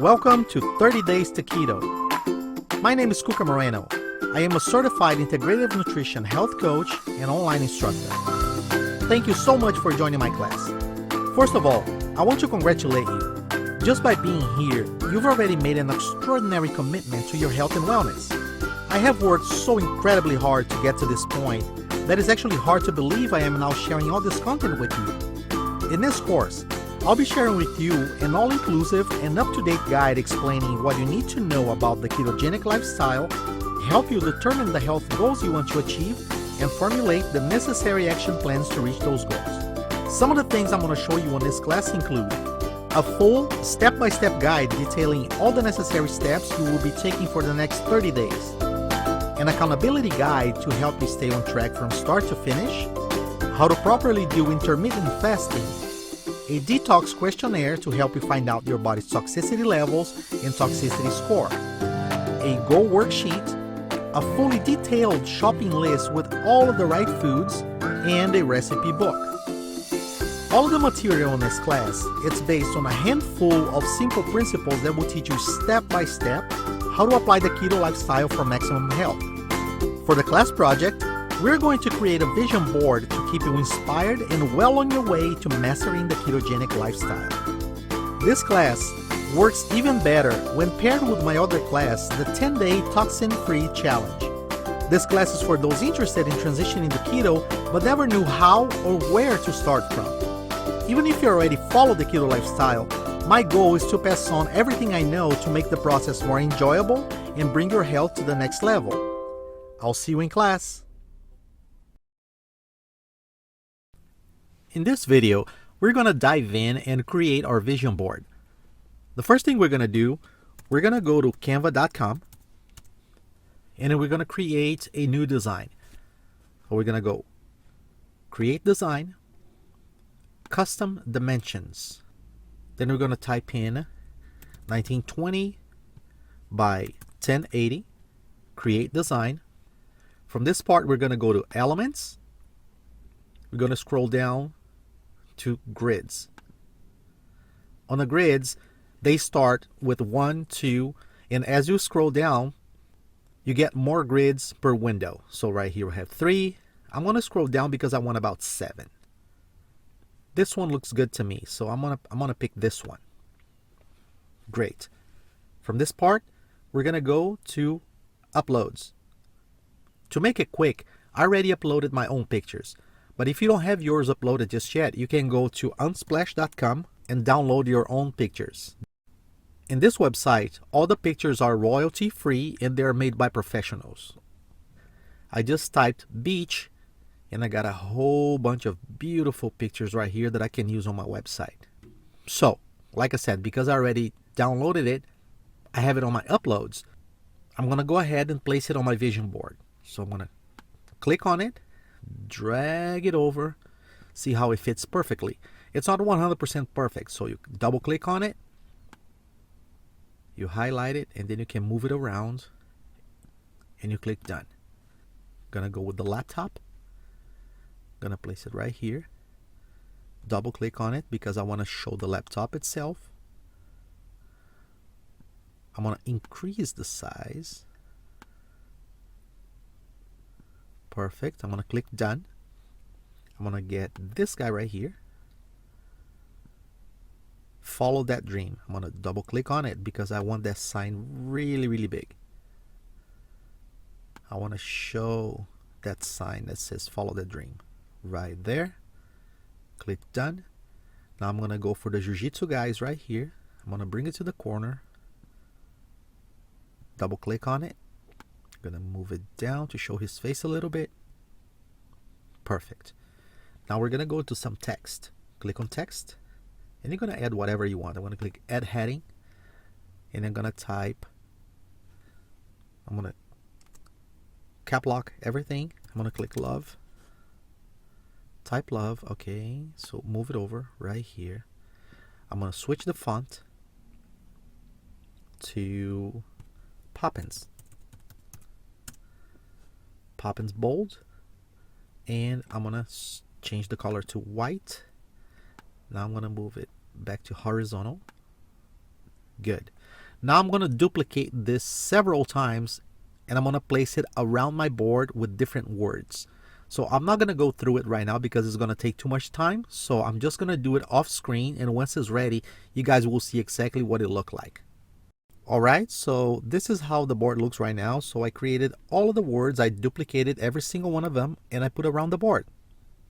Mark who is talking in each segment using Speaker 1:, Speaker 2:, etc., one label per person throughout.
Speaker 1: Welcome to 30 Days to Keto. My name is Cuca Moreno. I am a certified integrative nutrition health coach and online instructor. Thank you so much for joining my class. First of all, I want to congratulate you. Just by being here, you've already made an extraordinary commitment to your health and wellness. I have worked so incredibly hard to get to this point that it's actually hard to believe I am now sharing all this content with you. In this course, I'll be sharing with you an all-inclusive and up-to-date guide explaining what you need to know about the ketogenic lifestyle, help you determine the health goals you want to achieve, and formulate the necessary action plans to reach those goals. Some of the things I'm going to show you in this class include a full step-by-step guide detailing all the necessary steps you will be taking for the next 30 days, an accountability guide to help you stay on track from start to finish, how to properly do intermittent fasting, a detox questionnaire to help you find out your body's toxicity levels and toxicity score, a goal worksheet, a fully detailed shopping list with all of the right foods, and a recipe book. All of the material in this class, it's based on a handful of simple principles that will teach you step by step how to apply the keto lifestyle for maximum health. For the class project, we're going to create a vision board to keep you inspired and well on your way to mastering the ketogenic lifestyle. This class works even better when paired with my other class, the 10-day toxin-free challenge. This class is for those interested in transitioning to keto but never knew how or where to start from. Even if you already follow the keto lifestyle, my goal is to pass on everything I know to make the process more enjoyable and bring your health to the next level. I'll see you in class. In this video, we're going to dive in and create our vision board. The first thing we're going to do, we're going to go to canva.com and then we're going to create a new design. So we're going to go create design, custom dimensions. Then we're going to type in 1920 by 1080, create design. From this part, we're going to go to elements. We're going to scroll down to grids. On the grids, they start with 1, 2, and as you scroll down, you get more grids per window. So right here we have 3. I'm going to scroll down because I want about 7. This one looks good to me, so I'm gonna pick this one. Great. From this part, we're gonna go to uploads. To make it quick, I already uploaded my own pictures. But if you don't have yours uploaded just yet, you can go to unsplash.com and download your own pictures. In this website, all the pictures are royalty-free and they're made by professionals. I just typed beach and I got a whole bunch of beautiful pictures right here that I can use on my website. So, like I said, because I already downloaded it, I have it on my uploads. I'm going to go ahead and place it on my vision board. So I'm going to click on it, drag it over, see how it fits perfectly. It's not 100% perfect, so you double click on it, you highlight it, and then you can move it around and you click done. Gonna go with the laptop, gonna place it right here, double click on it because I want to show the laptop itself. I'm gonna increase the size. Perfect. I'm going to click done. I'm going to get this guy right here. Follow that dream. I'm going to double click on it because I want that sign really, really big. I want to show that sign that says follow the dream right there. Click done. Now I'm going to go for the Jiu-Jitsu guys right here. I'm going to bring it to the corner. Double click on it. Gonna move it down to show his face a little bit. Perfect. Now we're gonna go to some text. Click on text and you're gonna add whatever you want. I'm gonna click add heading and I'm gonna type, I'm gonna cap lock everything. I'm gonna click love, type love. Okay, so move it over right here. I'm gonna switch the font to Poppins. Poppins bold, and I'm gonna change the color to white. Now I'm gonna move it back to horizontal. Good. Now I'm going to duplicate this several times and I'm going to place it around my board with different words. So I'm not going to go through it right now because it's going to take too much time. So I'm just going to do it off screen, and once it's ready, you guys will see exactly what it looked like. Alright, so this is how the board looks right now. So I created all of the words, I duplicated every single one of them, and I put around the board.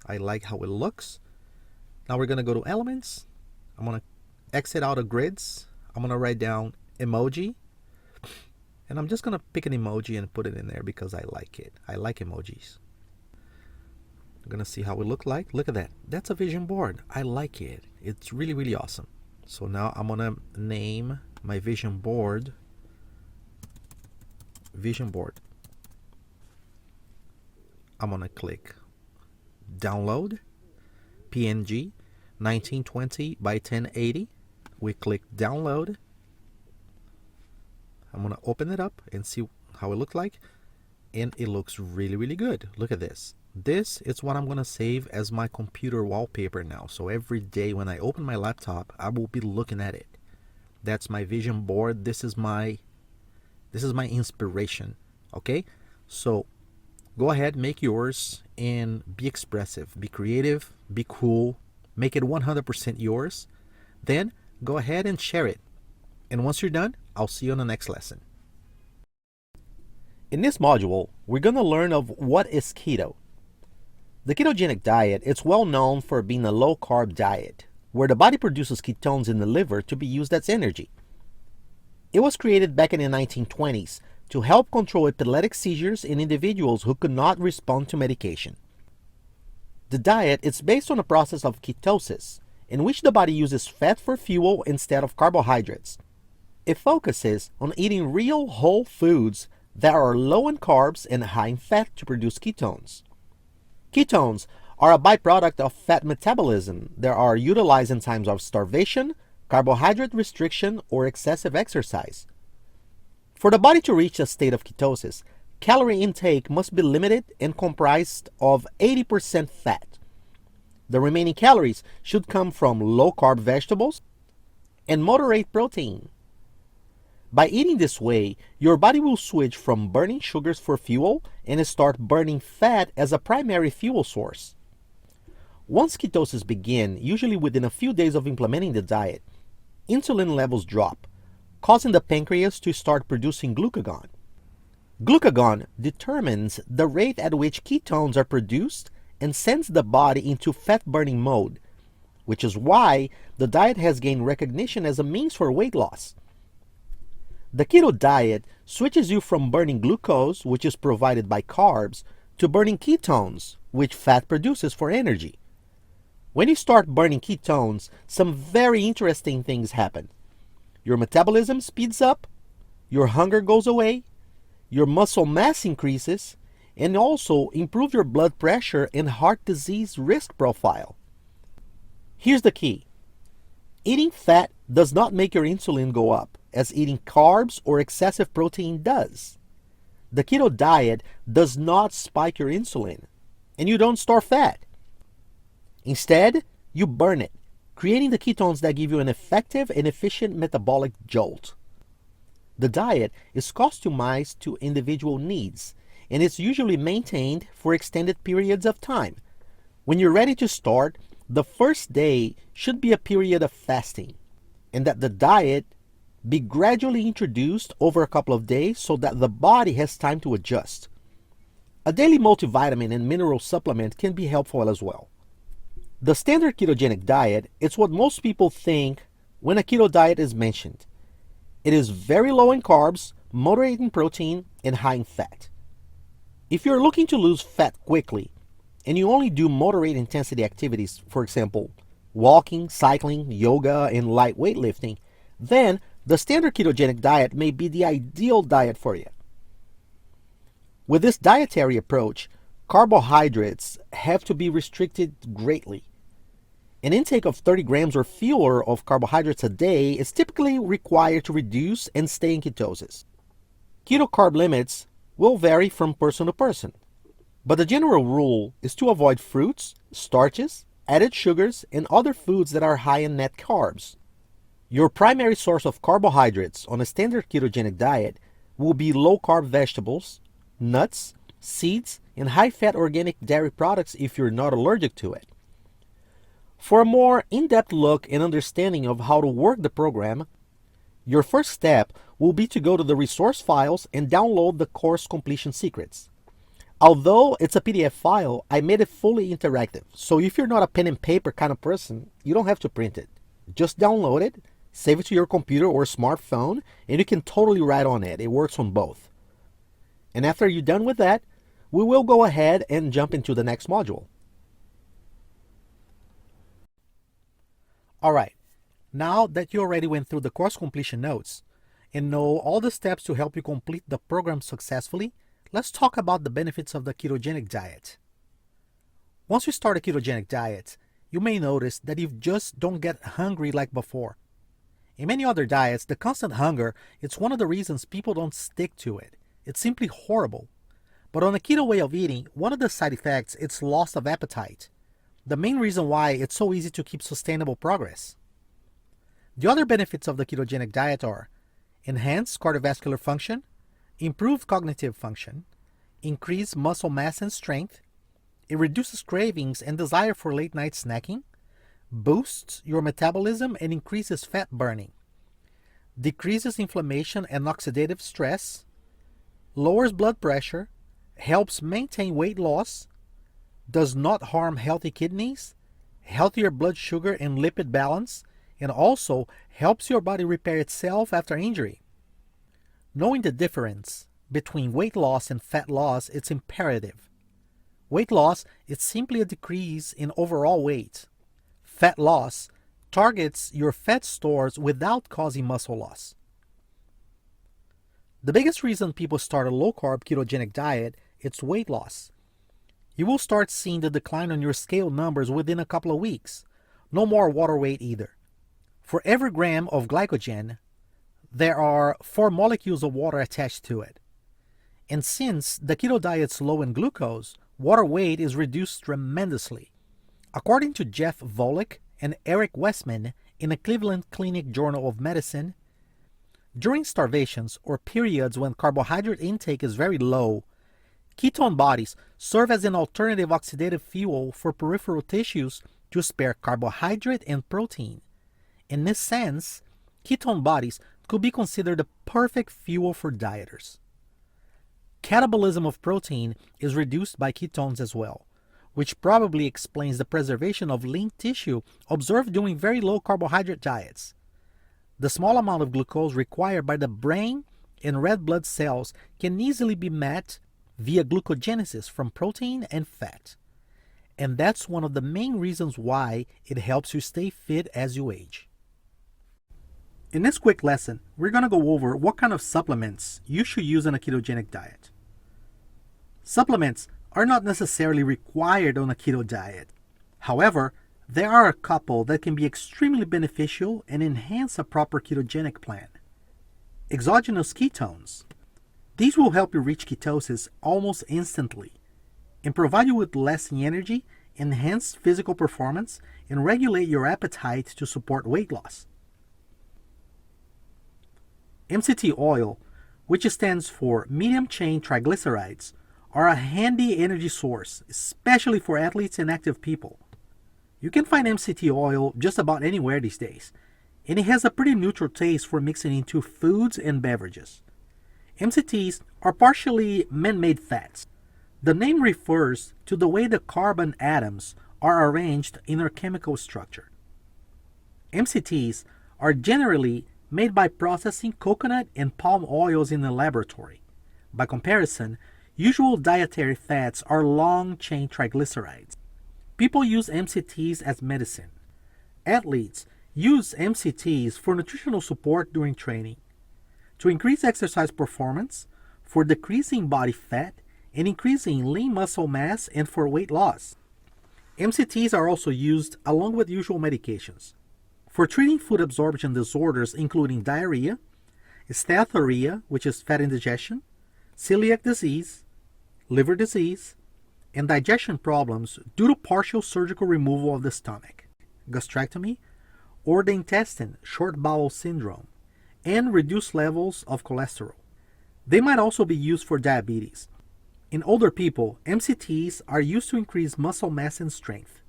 Speaker 1: I like how it looks. Now we're going to go to elements. I'm going to exit out of grids. I'm going to write down emoji. And I'm just going to pick an emoji and put it in there because I like it. I like emojis. I'm going to see how it look like. Look at that. That's a vision board. I like it. It's really, really awesome. So now I'm going to name my vision board vision board. I'm going to click download PNG 1920 by 1080. We click download. I'm going to open it up and see how it looks like. And it looks really, really good. Look at this. This is what I'm going to save as my computer wallpaper now. So every day when I open my laptop, I will be looking at it. That's my vision board. This is my inspiration. Okay? So go ahead, make yours and be expressive, be creative, be cool, make it 100% yours. Then go ahead and share it. And once you're done, I'll see you on the next lesson. In this module, we're going to learn of what is keto. The ketogenic diet is well known for being a low-carb diet, where the body produces ketones in the liver to be used as energy. It was created back in the 1920s to help control epileptic seizures in individuals who could not respond to medication. The diet is based on a process of ketosis, in which the body uses fat for fuel instead of carbohydrates. It focuses on eating real whole foods that are low in carbs and high in fat to produce ketones. Ketones are a byproduct of fat metabolism that are utilized in times of starvation, carbohydrate restriction, or excessive exercise. For the body to reach a state of ketosis, calorie intake must be limited and comprised of 80% fat. The remaining calories should come from low-carb vegetables and moderate protein. By eating this way, your body will switch from burning sugars for fuel and start burning fat as a primary fuel source. Once ketosis begins, usually within a few days of implementing the diet, insulin levels drop, causing the pancreas to start producing glucagon. Glucagon determines the rate at which ketones are produced and sends the body into fat-burning mode, which is why the diet has gained recognition as a means for weight loss. The keto diet switches you from burning glucose, which is provided by carbs, to burning ketones, which fat produces for energy. When you start burning ketones, some very interesting things happen. Your metabolism speeds up, your hunger goes away, your muscle mass increases, and also improve your blood pressure and heart disease risk profile. Here's the key. Eating fat does not make your insulin go up, as eating carbs or excessive protein does. The keto diet does not spike your insulin, and you don't store fat. Instead, you burn it, creating the ketones that give you an effective and efficient metabolic jolt. The diet is customized to individual needs, and it's usually maintained for extended periods of time. When you're ready to start, the first day should be a period of fasting, and that the diet be gradually introduced over a couple of days so that the body has time to adjust. A daily multivitamin and mineral supplement can be helpful as well. The standard ketogenic diet is what most people think when a keto diet is mentioned. It is very low in carbs, moderate in protein, and high in fat. If you're looking to lose fat quickly, and you only do moderate intensity activities, for example, walking, cycling, yoga, and light weightlifting, then the standard ketogenic diet may be the ideal diet for you. With this dietary approach, carbohydrates have to be restricted greatly. An intake of 30 grams or fewer of carbohydrates a day is typically required to reduce and stay in ketosis. Keto carb limits will vary from person to person, but the general rule is to avoid fruits, starches, added sugars, and other foods that are high in net carbs. Your primary source of carbohydrates on a standard ketogenic diet will be low-carb vegetables, nuts, seeds, and high-fat organic dairy products if you're not allergic to it. For a more in-depth look and understanding of how to work the program, your first step will be to go to the resource files and download the course completion secrets. Although it's a PDF file, I made it fully interactive, so if you're not a pen and paper kind of person, you don't have to print it. Just download it, save it to your computer or smartphone, and you can totally write on it. It works on both. And after you're done with that, we will go ahead and jump into the next module. Alright, now that you already went through the course completion notes and know all the steps to help you complete the program successfully, let's talk about the benefits of the ketogenic diet. Once you start a ketogenic diet, you may notice that you just don't get hungry like before. In many other diets, the constant hunger is one of the reasons people don't stick to it. It's simply horrible. But on a keto way of eating, one of the side effects is loss of appetite. The main reason why it's so easy to keep sustainable progress. The other benefits of the ketogenic diet are enhanced cardiovascular function, improved cognitive function, increased muscle mass and strength, it reduces cravings and desire for late-night snacking, boosts your metabolism and increases fat burning, decreases inflammation and oxidative stress, lowers blood pressure, helps maintain weight loss, does not harm healthy kidneys, healthier blood sugar and lipid balance, and also helps your body repair itself after injury. Knowing the difference between weight loss and fat loss is imperative. Weight loss is simply a decrease in overall weight. Fat loss targets your fat stores without causing muscle loss. The biggest reason people start a low-carb ketogenic diet is weight loss. You will start seeing the decline on your scale numbers within a couple of weeks. No more water weight either. For every gram of glycogen, there are 4 molecules of water attached to it. And since the keto diet is low in glucose, water weight is reduced tremendously. According to Jeff Volek and Eric Westman in the Cleveland Clinic Journal of Medicine, during starvations or periods when carbohydrate intake is very low, ketone bodies serve as an alternative oxidative fuel for peripheral tissues to spare carbohydrate and protein. In this sense, ketone bodies could be considered the perfect fuel for dieters. Catabolism of protein is reduced by ketones as well, which probably explains the preservation of lean tissue observed during very low carbohydrate diets. The small amount of glucose required by the brain and red blood cells can easily be met via glucogenesis from protein and fat. And that's one of the main reasons why it helps you stay fit as you age. In this quick lesson, we're going to go over what kind of supplements you should use in a ketogenic diet. Supplements are not necessarily required on a keto diet. However, there are a couple that can be extremely beneficial and enhance a proper ketogenic plan. Exogenous ketones. These will help you reach ketosis almost instantly and provide you with lasting energy, enhance physical performance, and regulate your appetite to support weight loss. MCT oil, which stands for medium-chain triglycerides, are a handy energy source, especially for athletes and active people. You can find MCT oil just about anywhere these days, and it has a pretty neutral taste for mixing into foods and beverages. MCTs are partially man-made fats. The name refers to the way the carbon atoms are arranged in their chemical structure. MCTs are generally made by processing coconut and palm oils in the laboratory. By comparison, usual dietary fats are long-chain triglycerides. People use MCTs as medicine. Athletes use MCTs for nutritional support during training, to increase exercise performance, for decreasing body fat, and increasing lean muscle mass, and for weight loss. MCTs are also used along with usual medications for treating food absorption disorders including diarrhea, steatorrhea, which is fat indigestion, celiac disease, liver disease, and digestion problems due to partial surgical removal of the stomach, gastrectomy, or the intestine, short bowel syndrome, and reduced levels of cholesterol. They might also be used for diabetes. In older people, MCTs are used to increase muscle mass and strength.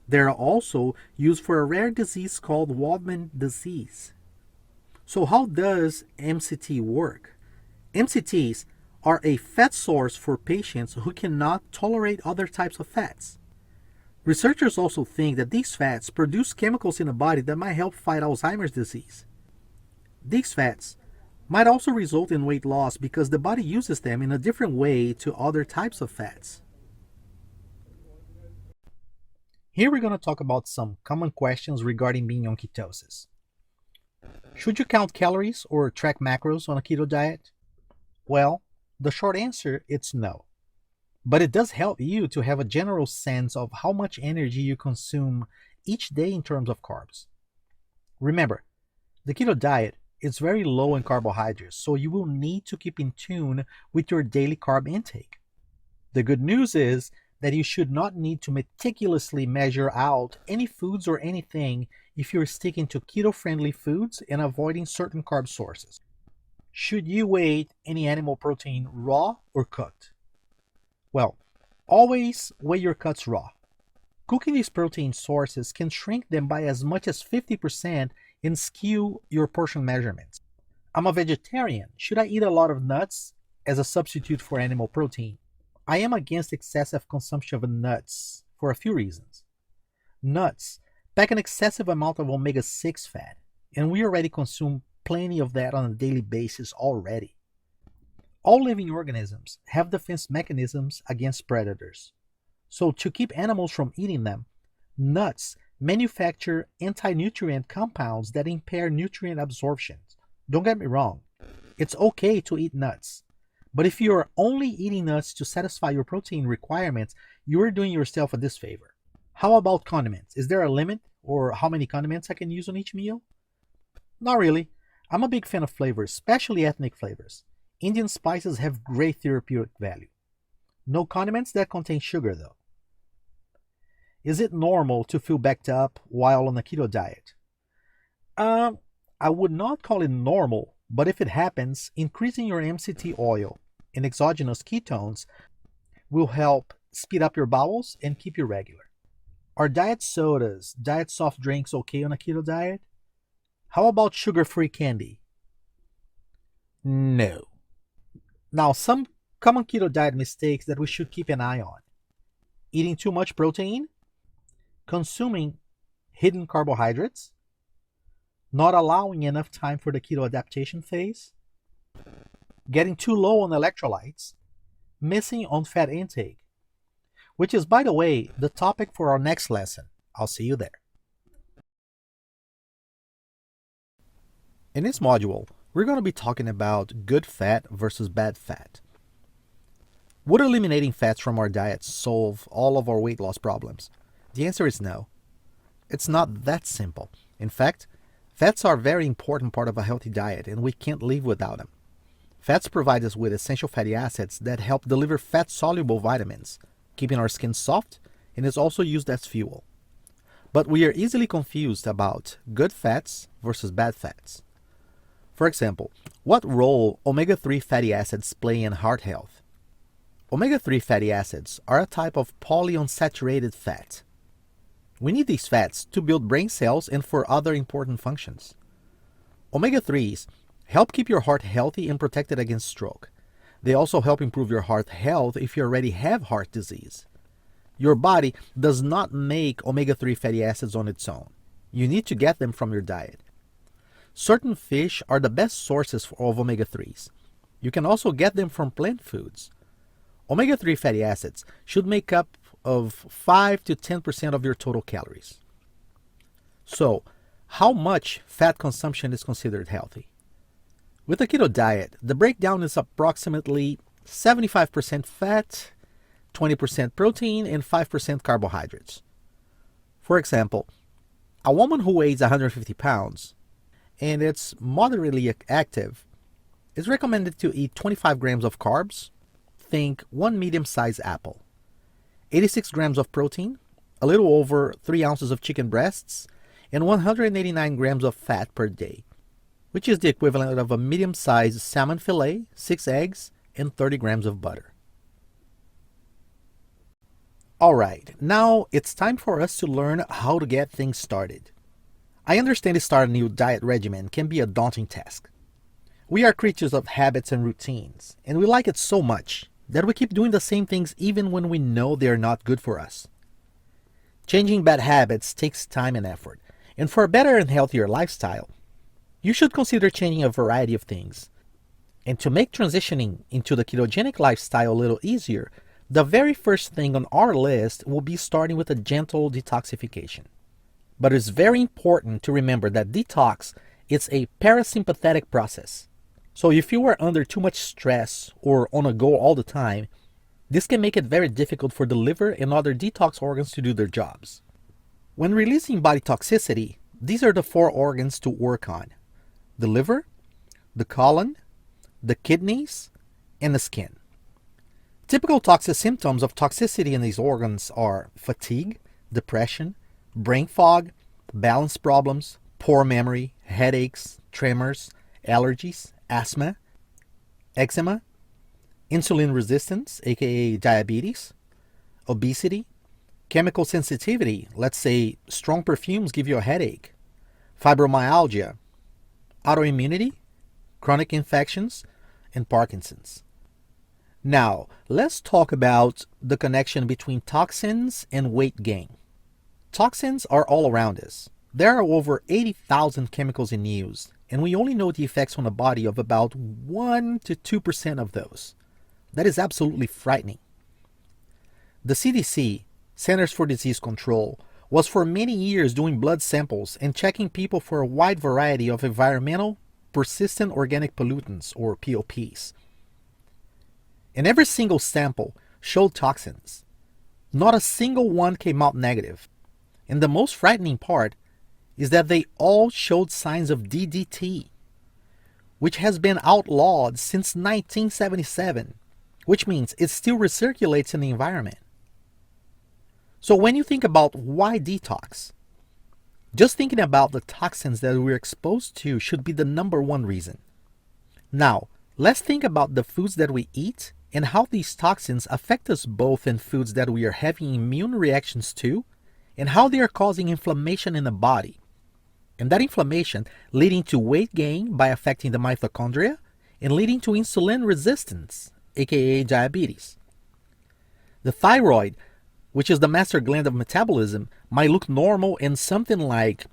Speaker 1: They are also used for a rare disease called Wadman disease. So how does MCT work? MCTs are a fat source for patients who cannot tolerate other types of fats. Researchers also think that these fats produce chemicals in the body that might help fight Alzheimer's disease. These fats might also result in weight loss because the body uses them in a different way to other types of fats. Here we're going to talk about some common questions regarding being on ketosis. Should you count calories or track macros on a keto diet? Well, the short answer is no. But it does help you to have a general sense of how much energy you consume each day in terms of carbs. Remember, the keto diet is very low in carbohydrates, so you will need to keep in tune with your daily carb intake. The good news is that you should not need to meticulously measure out any foods or anything if you're sticking to keto-friendly foods and avoiding certain carb sources. Should you eat any animal protein raw or cooked? Well, always weigh your cuts raw. Cooking these protein sources can shrink them by as much as 50% and skew your portion measurements. I'm a vegetarian. Should I eat a lot of nuts as a substitute for animal protein? I am against excessive consumption of nuts for a few reasons. Nuts pack an excessive amount of omega-6 fat, and we already consume plenty of that on a daily basis already. All living organisms have defense mechanisms against predators. So to keep animals from eating them, nuts manufacture anti-nutrient compounds that impair nutrient absorption. Don't get me wrong, it's okay to eat nuts. But if you are only eating nuts to satisfy your protein requirements, you are doing yourself a disfavor. How about condiments? Is there a limit or how many condiments I can use on each meal? Not really. I'm a big fan of flavors, especially ethnic flavors. Indian spices have great therapeutic value. No condiments that contain sugar though. Is it normal to feel backed up while on a keto diet? I would not call it normal, but if it happens, increasing your MCT oil and exogenous ketones will help speed up your bowels and keep you regular. Are diet sodas, diet soft drinks okay on a keto diet? How about sugar-free candy? No. Now, some common keto diet mistakes that we should keep an eye on. Eating too much protein, consuming hidden carbohydrates, not allowing enough time for the keto adaptation phase, getting too low on electrolytes, missing on fat intake, which is, by the way, the topic for our next lesson. I'll see you there. In this module, we're going to be talking about good fat versus bad fat. Would eliminating fats from our diet solve all of our weight loss problems? The answer is no. It's not that simple. In fact, fats are a very important part of a healthy diet, and we can't live without them. Fats provide us with essential fatty acids that help deliver fat-soluble vitamins, keeping our skin soft, and is also used as fuel. But we are easily confused about good fats versus bad fats. For example, what role omega-3 fatty acids play in heart health? Omega-3 fatty acids are a type of polyunsaturated fat. We need these fats to build brain cells and for other important functions. Omega-3s help keep your heart healthy and protected against stroke. They also help improve your heart health if you already have heart disease. Your body does not make omega-3 fatty acids on its own. You need to get them from your diet. Certain fish are the best sources of omega-3s. You can also get them from plant foods. Omega-3 fatty acids should make up of 5 to 10% of your total calories. So, how much fat consumption is considered healthy? With a keto diet, the breakdown is approximately 75% fat, 20% protein, and 5% carbohydrates. For example, a woman who weighs 150 pounds and is moderately active is recommended to eat 25 grams of carbs, think one medium-sized apple, 86 grams of protein, a little over 3 ounces of chicken breasts, and 189 grams of fat per day, which is the equivalent of a medium-sized salmon fillet, 6 eggs, and 30 grams of butter. Alright, now it's time for us to learn how to get things started. I understand to start a new diet regimen can be a daunting task. We are creatures of habits and routines, and we like it so much that we keep doing the same things even when we know they are not good for us. Changing bad habits takes time and effort, and for a better and healthier lifestyle, you should consider changing a variety of things. And to make transitioning into the ketogenic lifestyle a little easier, the very first thing on our list will be starting with a gentle detoxification. But it's very important to remember that detox is a parasympathetic process. So if you are under too much stress or on a go all the time, this can make it very difficult for the liver and other detox organs to do their jobs. When releasing body toxicity, these are the 4 organs to work on: the liver, the colon, the kidneys, and the skin. Typical toxic symptoms of toxicity in these organs are fatigue, depression, brain fog, balance problems, poor memory, headaches, tremors, allergies, asthma, eczema, insulin resistance, aka diabetes, obesity, chemical sensitivity, let's say strong perfumes give you a headache, fibromyalgia, autoimmunity, chronic infections, and Parkinson's. Now, let's talk about the connection between toxins and weight gain. Toxins are all around us. There are over 80,000 chemicals in use, and we only know the effects on the body of about 1 to 2% of those. That is absolutely frightening. The CDC, Centers for Disease Control, was for many years doing blood samples and checking people for a wide variety of environmental, persistent organic pollutants, or POPs. And every single sample showed toxins. Not a single one came out negative. And the most frightening part is that they all showed signs of DDT, which has been outlawed since 1977, which means it still recirculates in the environment. So when you think about why detox, just thinking about the toxins that we're exposed to should be the number one reason. Now, let's think about the foods that we eat and how these toxins affect us both in foods that we are having immune reactions to and how they are causing inflammation in the body. And that inflammation leading to weight gain by affecting the mitochondria and leading to insulin resistance, aka diabetes. The thyroid, which is the master gland of metabolism, might look normal, and something like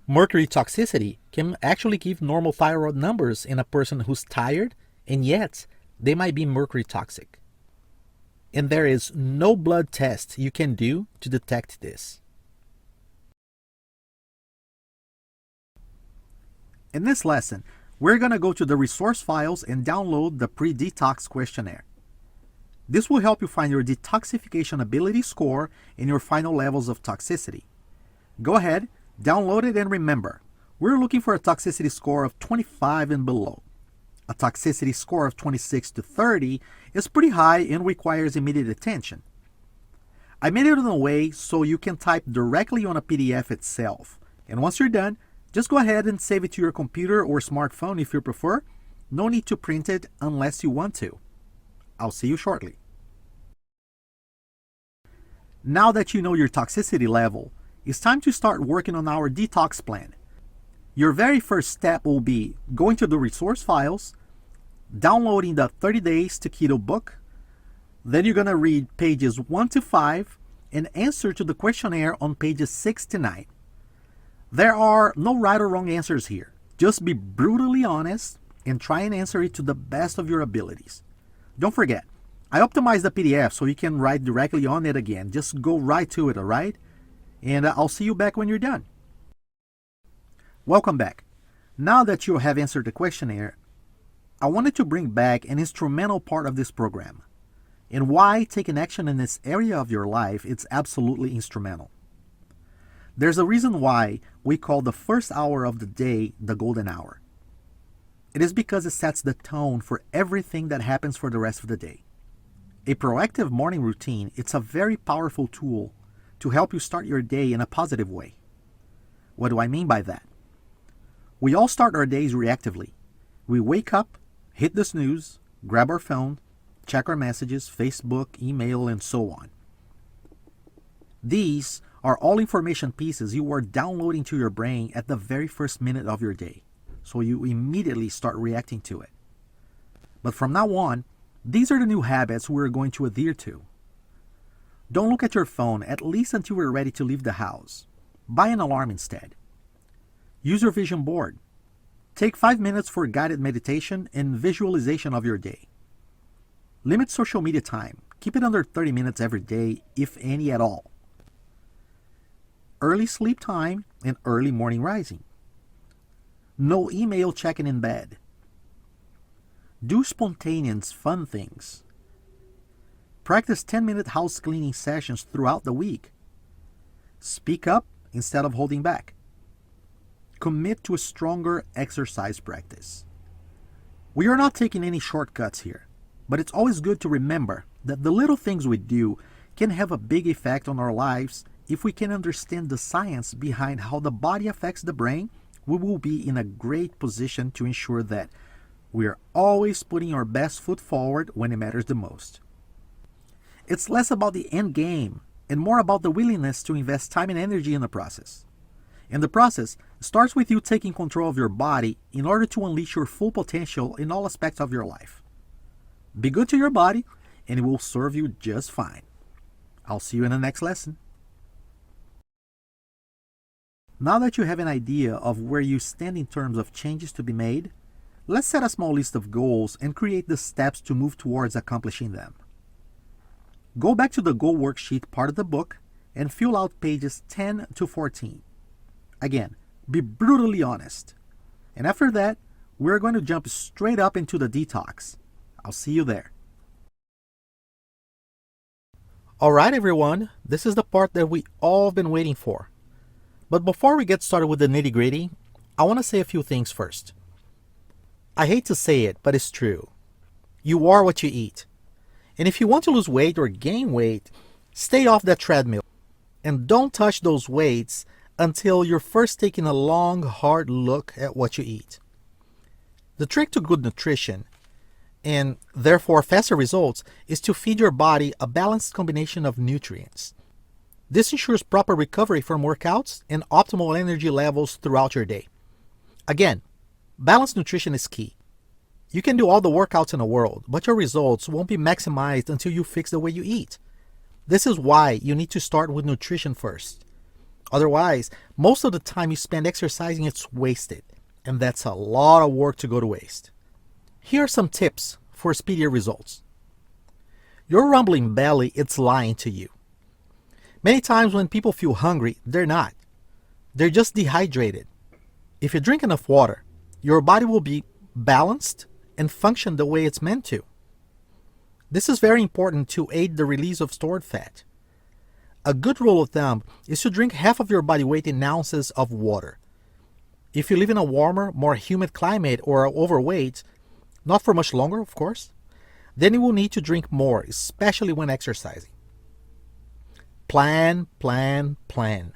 Speaker 1: mercury toxicity can actually give normal thyroid numbers in a person who's tired, and yet they might be mercury toxic. And there is no blood test you can do to detect this. In this lesson, we're going to go to the resource files and download the pre-detox questionnaire. This will help you find your detoxification ability score and your final levels of toxicity. Go ahead, download it, and remember, we're looking for a toxicity score of 25 and below. A toxicity score of 26 to 30 is pretty high and requires immediate attention. I made it in a way so you can type directly on a PDF itself. And once you're done, just go ahead and save it to your computer or smartphone if you prefer. No need to print it unless you want to. I'll see you shortly. Now that you know your toxicity level, it's time to start working on our detox plan. Your very first step will be going to the resource files, downloading the 30 Days to Keto book. Then you're going to read pages 1 to 5 and answer to the questionnaire on pages 6 to 9. There are no right or wrong answers here. Just be brutally honest and try and answer it to the best of your abilities. Don't forget, I optimized the PDF so you can write directly on it again. Just go right to it, alright? And I'll see you back when you're done. Welcome back. Now that you have answered the questionnaire, I wanted to bring back an instrumental part of this program and why taking action in this area of your life is absolutely instrumental. There's a reason why we call the first hour of the day the golden hour. It is because it sets the tone for everything that happens for the rest of the day. A proactive morning routine, it's a very powerful tool to help you start your day in a positive way. What do I mean by that? We all start our days reactively. We wake up, hit the snooze, grab our phone, check our messages, Facebook, email, and so on. These are all information pieces you are downloading to your brain at the very first minute of your day, so you immediately start reacting to it. But from now on, these are the new habits we're going to adhere to. Don't look at your phone at least until you're ready to leave the house. Buy an alarm instead. Use your vision board. Take 5 minutes for guided meditation and visualization of your day. Limit social media time. Keep it under 30 minutes every day, if any at all. Early sleep time and early morning rising. No email checking in bed. Do spontaneous fun things. Practice 10-minute house cleaning sessions throughout the week. Speak up instead of holding back. Commit to a stronger exercise practice. We are not taking any shortcuts here, but it's always good to remember that the little things we do can have a big effect on our lives. If we can understand the science behind how the body affects the brain, we will be in a great position to ensure that we are always putting our best foot forward when it matters the most. It's less about the end game and more about the willingness to invest time and energy in the process. And the process starts with you taking control of your body in order to unleash your full potential in all aspects of your life. Be good to your body, and it will serve you just fine. I'll see you in the next lesson. Now that you have an idea of where you stand in terms of changes to be made, let's set a small list of goals and create the steps to move towards accomplishing them. Go back to the goal worksheet part of the book and fill out pages 10 to 14. Again, be brutally honest. And after that, we're going to jump straight up into the detox. I'll see you there. Alright everyone, this is the part that we all have been waiting for. But before we get started with the nitty-gritty, I want to say a few things first. I hate to say it, but it's true. You are what you eat. And if you want to lose weight or gain weight, stay off that treadmill. And don't touch those weights until you're first taking a long, hard look at what you eat. The trick to good nutrition, and therefore faster results, is to feed your body a balanced combination of nutrients. This ensures proper recovery from workouts and optimal energy levels throughout your day. Again, balanced nutrition is key. You can do all the workouts in the world, but your results won't be maximized until you fix the way you eat. This is why you need to start with nutrition first. Otherwise, most of the time you spend exercising is wasted, and that's a lot of work to go to waste. Here are some tips for speedier results. Your rumbling belly is lying to you. Many times when people feel hungry, they're not. They're just dehydrated. If you drink enough water, your body will be balanced and function the way it's meant to. This is very important to aid the release of stored fat. A good rule of thumb is to drink half of your body weight in ounces of water. If you live in a warmer, more humid climate or are overweight, not for much longer of course, then you will need to drink more, especially when exercising. Plan, plan, plan.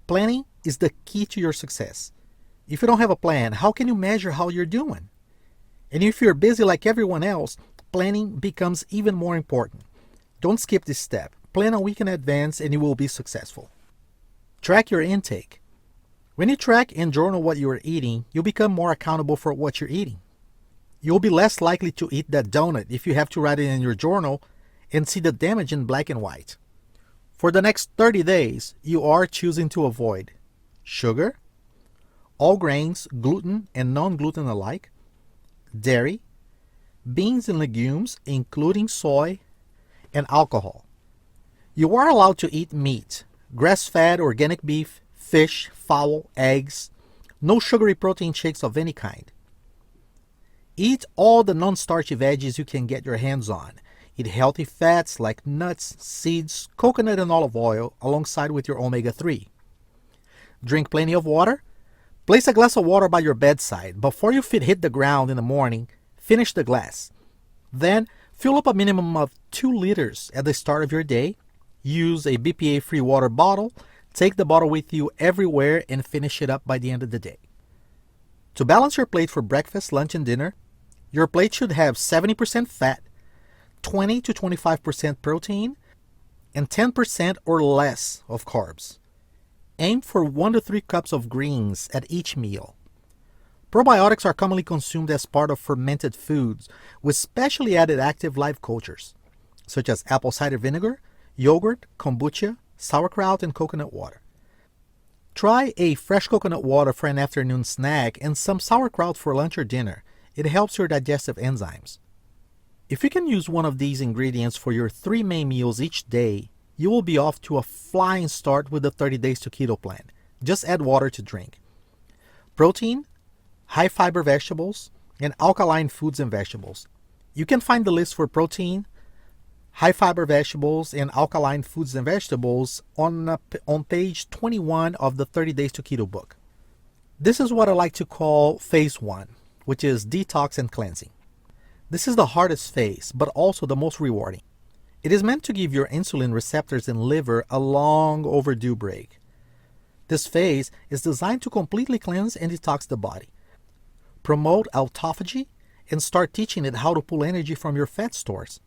Speaker 1: Planning is the key to your success. If you don't have a plan, how can you measure how you're doing? And if you're busy like everyone else, planning becomes even more important. Don't skip this step. Plan a week in advance and you will be successful. Track your intake. When you track and journal what you are eating, you'll become more accountable for what you're eating. You'll be less likely to eat that donut if you have to write it in your journal and see the damage in black and white. For the next 30 days, you are choosing to avoid sugar, all grains, gluten and non-gluten alike, dairy, beans and legumes, including soy, and alcohol. You are allowed to eat meat, grass-fed organic beef, fish, fowl, eggs, no sugary protein shakes of any kind. Eat all the non-starchy veggies you can get your hands on. Eat healthy fats like nuts, seeds, coconut and olive oil alongside with your omega-3. Drink plenty of water. Place a glass of water by your bedside. Before your feet hit the ground in the morning, finish the glass. Then fill up a minimum of 2 liters at the start of your day. Use a BPA-free water bottle Take the bottle with you everywhere and finish it up by the end of the day. To balance your plate for breakfast, lunch, and dinner, your plate should have 70% fat, 20 to 25% protein, and 10% or less of carbs. Aim for 1 to 3 cups of greens at each meal. Probiotics are commonly consumed as part of fermented foods with specially added active live cultures, such as apple cider vinegar, yogurt, kombucha, sauerkraut, and coconut water. Try a fresh coconut water for an afternoon snack and some sauerkraut for lunch or dinner. It helps your digestive enzymes. If you can use one of these ingredients for your 3 main meals each day, you will be off to a flying start with the 30 Days to Keto plan. Just add water to drink. Protein, high fiber vegetables, and alkaline foods and vegetables. You can find the list for protein, high fiber vegetables, and alkaline foods and vegetables on page 21 of the 30 Days to Keto book. This is what I like to call phase 1, which is detox and cleansing. This is the hardest phase, but also the most rewarding. It is meant to give your insulin receptors and liver a long overdue break. This phase is designed to completely cleanse and detox the body, promote autophagy, and start teaching it how to pull energy from your fat stores.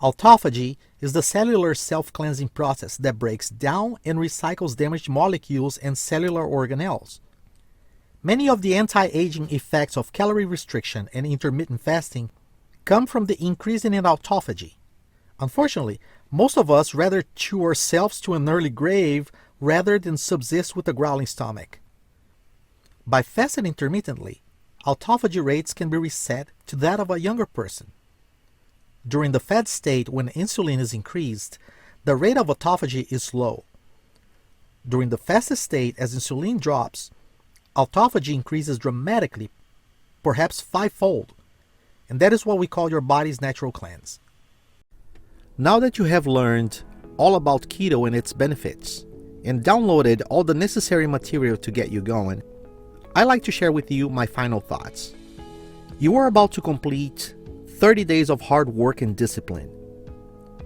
Speaker 1: Autophagy is the cellular self-cleansing process that breaks down and recycles damaged molecules and cellular organelles. Many of the anti-aging effects of calorie restriction and intermittent fasting come from the increase in autophagy. Unfortunately, most of us rather chew ourselves to an early grave rather than subsist with a growling stomach. By fasting intermittently, autophagy rates can be reset to that of a younger person. During the fed state, when insulin is increased, the rate of autophagy is low. During the fasted state, as insulin drops, autophagy increases dramatically, perhaps 5-fold, and that is what we call your body's natural cleanse. Now that you have learned all about keto and its benefits, and downloaded all the necessary material to get you going, I'd like to share with you my final thoughts. You are about to complete 30 days of hard work and discipline.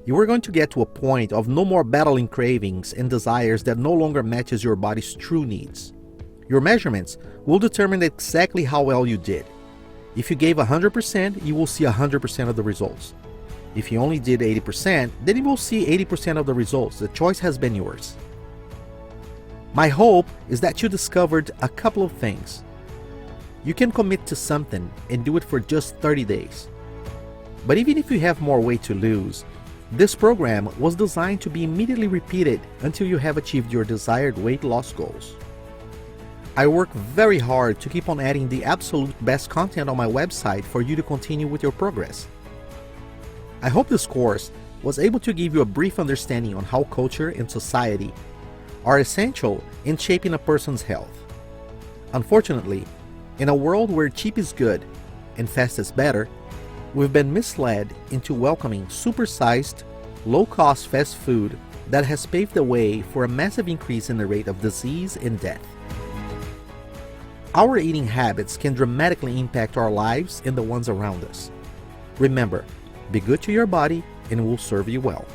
Speaker 1: You are going to get to a point of no more battling cravings and desires that no longer matches your body's true needs. Your measurements will determine exactly how well you did. If you gave 100%, you will see 100% of the results. If you only did 80%, then you will see 80% of the results. The choice has been yours. My hope is that you discovered a couple of things. You can commit to something and do it for just 30 days. But even if you have more weight to lose, this program was designed to be immediately repeated until you have achieved your desired weight loss goals. I work very hard to keep on adding the absolute best content on my website for you to continue with your progress. I hope this course was able to give you a brief understanding on how culture and society are essential in shaping a person's health. Unfortunately, in a world where cheap is good and fast is better, we've been misled into welcoming supersized, low-cost fast food that has paved the way for a massive increase in the rate of disease and death. Our eating habits can dramatically impact our lives and the ones around us. Remember, be good to your body and it will serve you well.